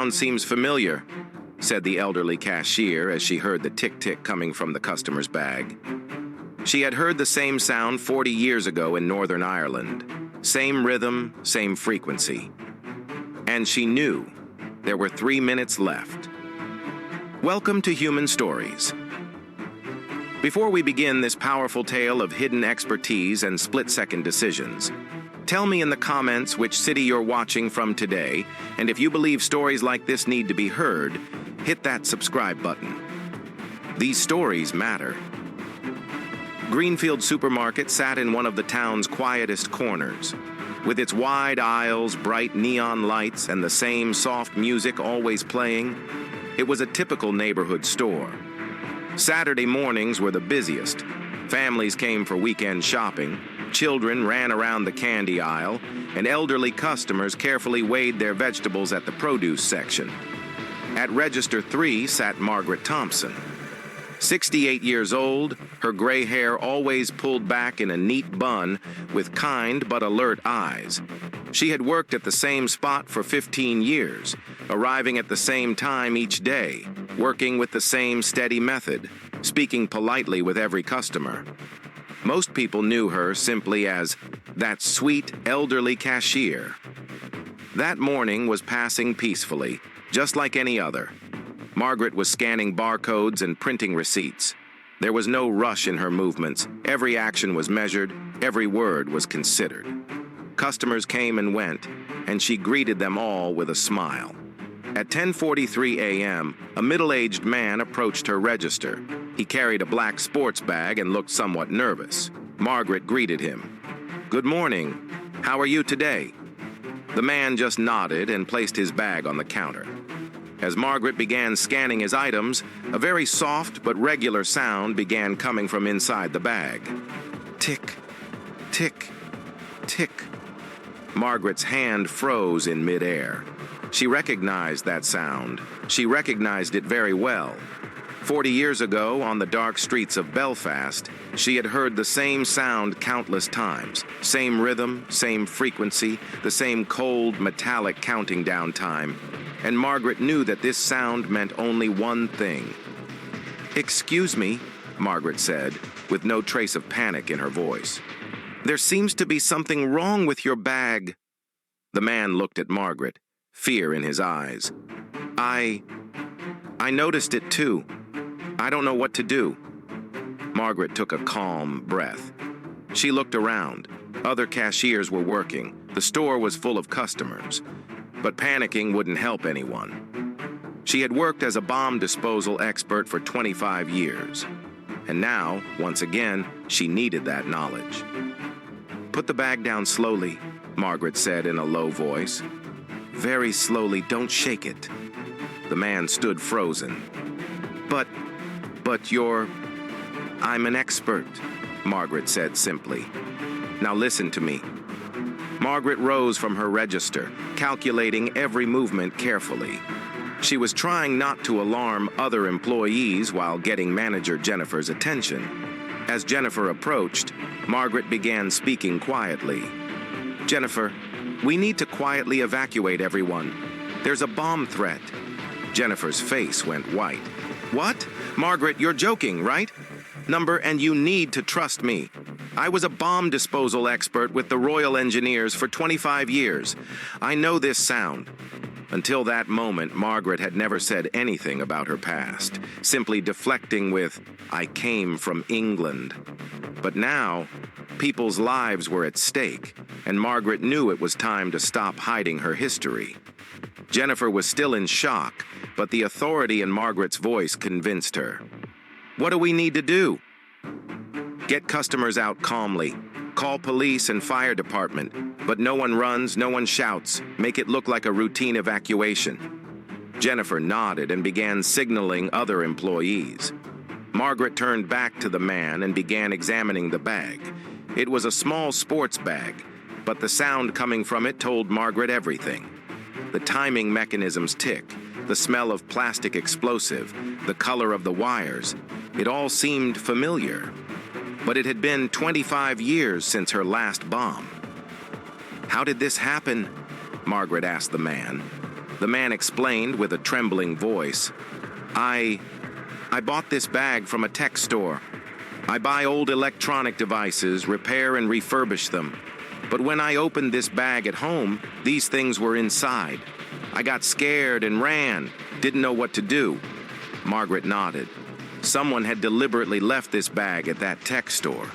sound seems familiar," said the elderly cashier as she heard the tick-tick coming from the customer's bag. She had heard the same sound 40 years ago in Northern Ireland. Same rhythm, same frequency. And she knew there were 3 minutes left. Welcome to Human Stories. Before we begin this powerful tale of hidden expertise and split-second decisions, tell me in the comments which city you're watching from today, and if you believe stories like this need to be heard, hit that subscribe button. These stories matter. Greenfield Supermarket sat in one of the town's quietest corners. With its wide aisles, bright neon lights, and the same soft music always playing, it was a typical neighborhood store. Saturday mornings were the busiest. Families came for weekend shopping, children ran around the candy aisle, and elderly customers carefully weighed their vegetables at the produce section. At Register 3 sat Margaret Thompson. 68 years old, her gray hair always pulled back in a neat bun with kind but alert eyes. She had worked at the same spot for 15 years, arriving at the same time each day, working with the same steady method, speaking politely with every customer. Most people knew her simply as that sweet, elderly cashier. That morning was passing peacefully, just like any other. Margaret was scanning barcodes and printing receipts. There was no rush in her movements. Every action was measured, every word was considered. Customers came and went, and she greeted them all with a smile. At 10:43 a.m., a middle-aged man approached her register. He carried a black sports bag and looked somewhat nervous. Margaret greeted him. "Good morning. How are you today?" The man just nodded and placed his bag on the counter. As Margaret began scanning his items, a very soft but regular sound began coming from inside the bag. Tick, tick, tick. Margaret's hand froze in midair. She recognized that sound. She recognized it very well. 40 years ago, on the dark streets of Belfast, she had heard the same sound countless times. Same rhythm, same frequency, the same cold, metallic counting down time. And Margaret knew that this sound meant only one thing. "Excuse me," Margaret said, with no trace of panic in her voice. "There seems to be something wrong with your bag." The man looked at Margaret, fear in his eyes. I noticed it too. I don't know what to do." Margaret took a calm breath. She looked around. Other cashiers were working. The store was full of customers. But panicking wouldn't help anyone. She had worked as a bomb disposal expert for 25 years. And now, once again, she needed that knowledge. "Put the bag down slowly," Margaret said in a low voice. "Very slowly, don't shake it." The man stood frozen. But I'm an expert," Margaret said simply. "Now listen to me." Margaret rose from her register, calculating every movement carefully. She was trying not to alarm other employees while getting manager Jennifer's attention. As Jennifer approached, Margaret began speaking quietly. "Jennifer, we need to quietly evacuate everyone. There's a bomb threat." Jennifer's face went white. "What? Margaret, you're joking, right? And you need to trust me. I was a bomb disposal expert with the Royal Engineers for 25 years. I know this sound." Until that moment, Margaret had never said anything about her past, simply deflecting with, "I came from England." But now, people's lives were at stake, and Margaret knew it was time to stop hiding her history. Jennifer was still in shock, but the authority in Margaret's voice convinced her. "What do we need to do?" "Get customers out calmly. Call police and fire department, but no one runs, no one shouts. Make it look like a routine evacuation." Jennifer nodded and began signaling other employees. Margaret turned back to the man and began examining the bag. It was a small sports bag, but the sound coming from it told Margaret everything. The timing mechanisms tick, the smell of plastic explosive, the color of the wires. It all seemed familiar. But it had been 25 years since her last bomb. "How did this happen?" Margaret asked the man. The man explained with a trembling voice, I bought this bag from a tech store. I buy old electronic devices, repair and refurbish them. But when I opened this bag at home, these things were inside. I got scared and ran, didn't know what to do. Margaret nodded. Someone had deliberately left this bag at that tech store.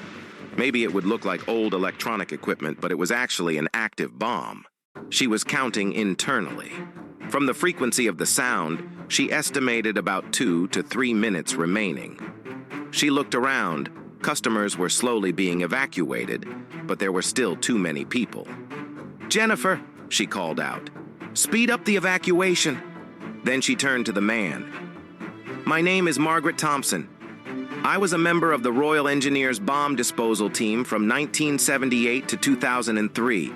Maybe it would look like old electronic equipment, but it was actually an active bomb. She was counting internally. From the frequency of the sound, she estimated about 2 to 3 minutes remaining. She looked around. Customers were slowly being evacuated, but there were still too many people. "Jennifer," she called out, "speed up the evacuation." Then she turned to the man. "My name is Margaret Thompson. I was a member of the Royal Engineers bomb disposal team from 1978 to 2003.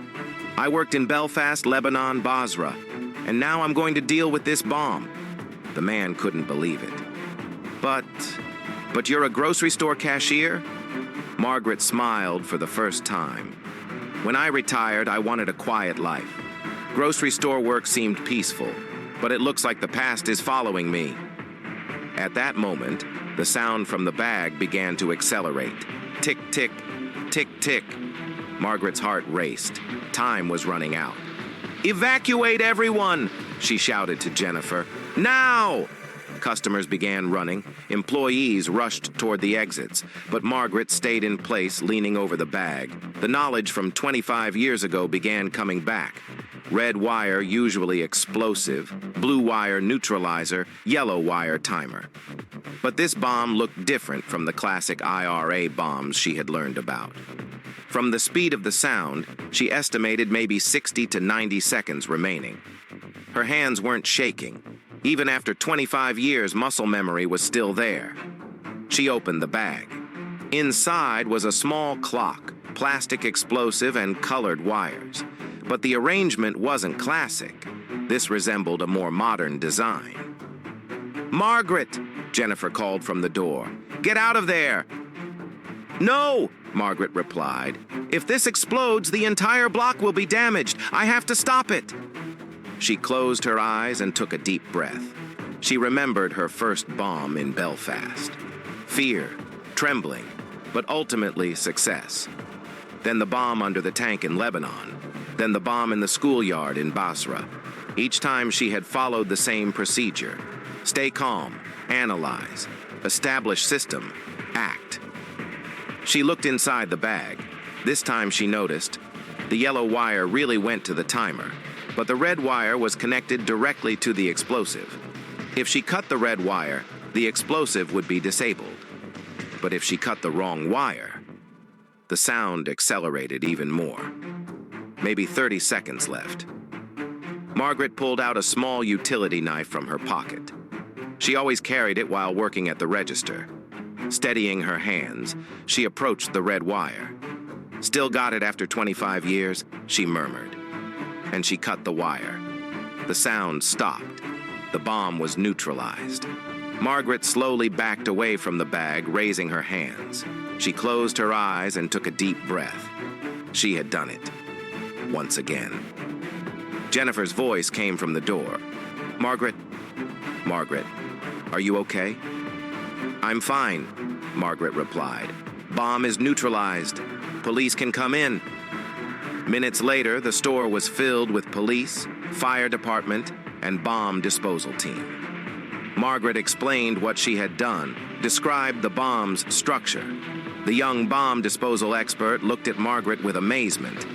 I worked in Belfast, Lebanon, Basra, and now I'm going to deal with this bomb." The man couldn't believe it. But you're a grocery store cashier?" Margaret smiled for the first time. "When I retired, I wanted a quiet life. Grocery store work seemed peaceful, but it looks like the past is following me." At that moment, the sound from the bag began to accelerate. Tick, tick, tick, tick. Margaret's heart raced. Time was running out. "Evacuate everyone!" she shouted to Jennifer. "Now!" Customers began running. Employees rushed toward the exits, but Margaret stayed in place, leaning over the bag. The knowledge from 25 years ago began coming back. Red wire, usually explosive, blue wire neutralizer, yellow wire timer. But this bomb looked different from the classic IRA bombs she had learned about. From the speed of the sound, she estimated maybe 60 to 90 seconds remaining. Her hands weren't shaking. Even after 25 years, muscle memory was still there. She opened the bag. Inside was a small clock, plastic explosive and colored wires. But the arrangement wasn't classic. This resembled a more modern design. "Margaret!" Jennifer called from the door. "Get out of there!" "No!" Margaret replied. "If this explodes, the entire block will be damaged. I have to stop it." She closed her eyes and took a deep breath. She remembered her first bomb in Belfast. Fear, trembling, but ultimately success. Then the bomb under the tank in Lebanon. Then the bomb in the schoolyard in Basra. Each time she had followed the same procedure. Stay calm, analyze, establish system, act. She looked inside the bag. This time she noticed the yellow wire really went to the timer, but the red wire was connected directly to the explosive. If she cut the red wire, the explosive would be disabled. But if she cut the wrong wire, the sound accelerated even more. Maybe 30 seconds left. Margaret pulled out a small utility knife from her pocket. She always carried it while working at the register. Steadying her hands, she approached the red wire. "Still got it after 25 years, she murmured. And she cut the wire. The sound stopped. The bomb was neutralized. Margaret slowly backed away from the bag, raising her hands. She closed her eyes and took a deep breath. She had done it. Once again. Jennifer's voice came from the door. "Margaret? Margaret, are you okay?" "I'm fine," Margaret replied. "Bomb is neutralized. Police can come in." Minutes later, the store was filled with police, fire department, and bomb disposal team. Margaret explained what she had done, described the bomb's structure. The young bomb disposal expert looked at Margaret with amazement.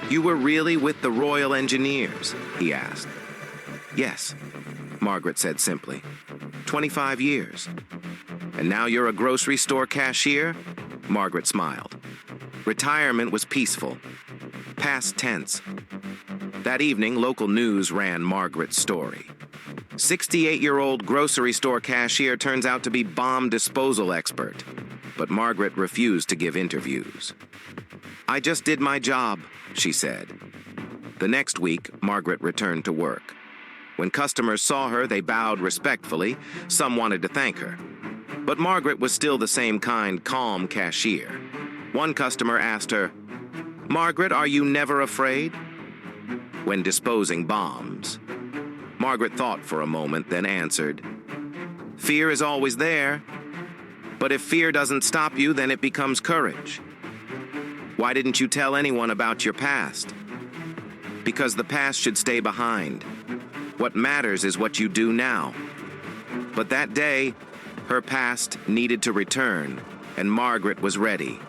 "You were really with the Royal Engineers?" he asked. "Yes," Margaret said simply. 25 years. "And now you're a grocery store cashier?" Margaret smiled. Retirement was peaceful. Past tense. That evening, local news ran Margaret's story. 68-year-old grocery store cashier turns out to be bomb disposal expert. But Margaret refused to give interviews. "I just did my job," she said. The next week, Margaret returned to work. When customers saw her, they bowed respectfully. Some wanted to thank her. But Margaret was still the same kind, calm cashier. One customer asked her, "Margaret, are you never afraid?" When disposing bombs. Margaret thought for a moment, then answered, "Fear is always there. But if fear doesn't stop you, then it becomes courage." "Why didn't you tell anyone about your past?" "Because the past should stay behind. What matters is what you do now." But that day, her past needed to return, and Margaret was ready.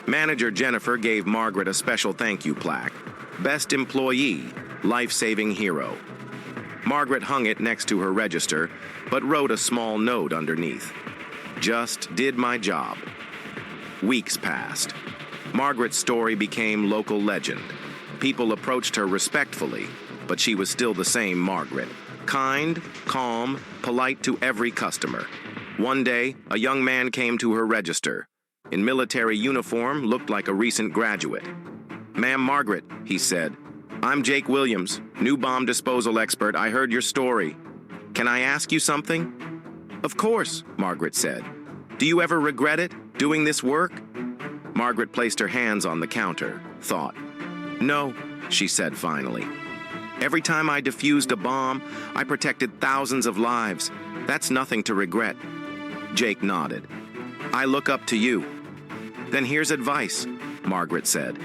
Manager Jennifer gave Margaret a special thank you plaque. Best Employee, Life-Saving Hero. Margaret hung it next to her register, but wrote a small note underneath. "Just did my job." Weeks passed. Margaret's story became local legend. People approached her respectfully, but she was still the same Margaret. Kind, calm, polite to every customer. One day, a young man came to her register. In military uniform, looked like a recent graduate. "Ma'am Margaret," he said, "I'm Jake Williams, new bomb disposal expert. I heard your story. Can I ask you something?" "Of course," Margaret said. "Do you ever regret it, doing this work?" Margaret placed her hands on the counter, thought. "No," she said finally. "Every time I defused a bomb, I protected thousands of lives. That's nothing to regret." Jake nodded. "I look up to you." "Then here's advice," Margaret said.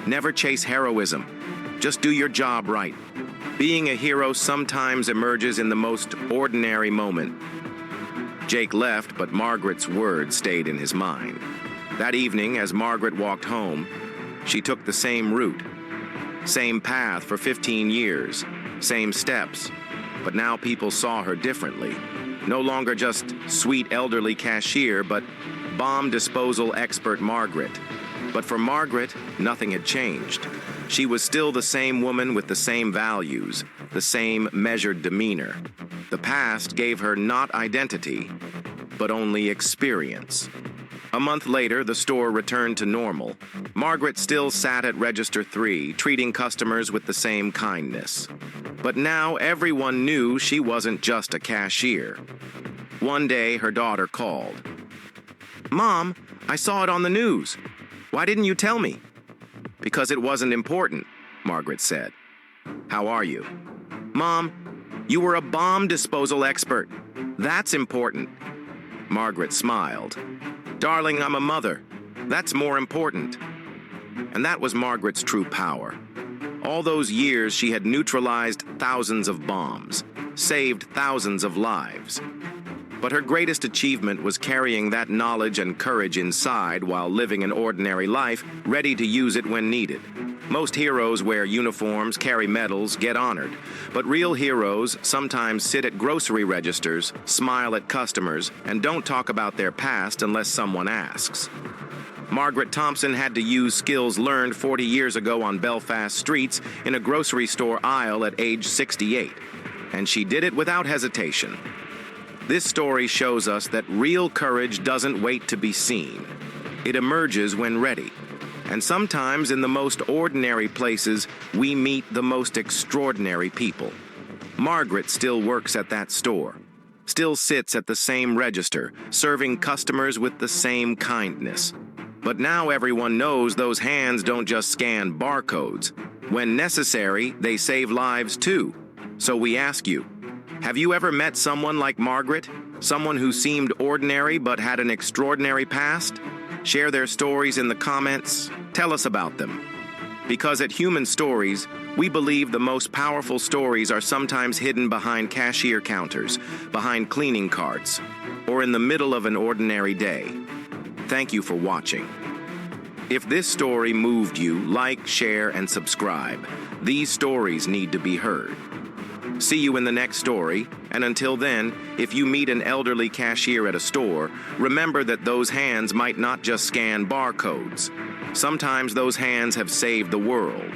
"Never chase heroism. Just do your job right. Being a hero sometimes emerges in the most ordinary moment." Jake left, but Margaret's words stayed in his mind. That evening, as Margaret walked home, she took the same route. Same path for 15 years, same steps. But now people saw her differently. No longer just sweet elderly cashier, but bomb disposal expert Margaret. But for Margaret, nothing had changed. She was still the same woman with the same values, the same measured demeanor. The past gave her not identity, but only experience. A month later, the store returned to normal. Margaret still sat at Register 3, treating customers with the same kindness. But now everyone knew she wasn't just a cashier. One day, her daughter called. "Mom, I saw it on the news. Why didn't you tell me?" "Because it wasn't important," Margaret said. "How are you?" "Mom, you were a bomb disposal expert. That's important." Margaret smiled. "Darling, I'm a mother. That's more important." And that was Margaret's true power. All those years she had neutralized thousands of bombs, saved thousands of lives. But her greatest achievement was carrying that knowledge and courage inside while living an ordinary life, ready to use it when needed. Most heroes wear uniforms, carry medals, get honored. But real heroes sometimes sit at grocery registers, smile at customers, and don't talk about their past unless someone asks. Margaret Thompson had to use skills learned 40 years ago on Belfast streets in a grocery store aisle at age 68. And she did it without hesitation. This story shows us that real courage doesn't wait to be seen. It emerges when ready. And sometimes in the most ordinary places, we meet the most extraordinary people. Margaret still works at that store, still sits at the same register, serving customers with the same kindness. But now everyone knows those hands don't just scan barcodes. When necessary, they save lives too. So we ask you, have you ever met someone like Margaret? Someone who seemed ordinary but had an extraordinary past? Share their stories in the comments. Tell us about them. Because at Human Stories, we believe the most powerful stories are sometimes hidden behind cashier counters, behind cleaning carts, or in the middle of an ordinary day. Thank you for watching. If this story moved you, like, share, and subscribe. These stories need to be heard. See you in the next story, and until then, if you meet an elderly cashier at a store, remember that those hands might not just scan barcodes. Sometimes those hands have saved the world.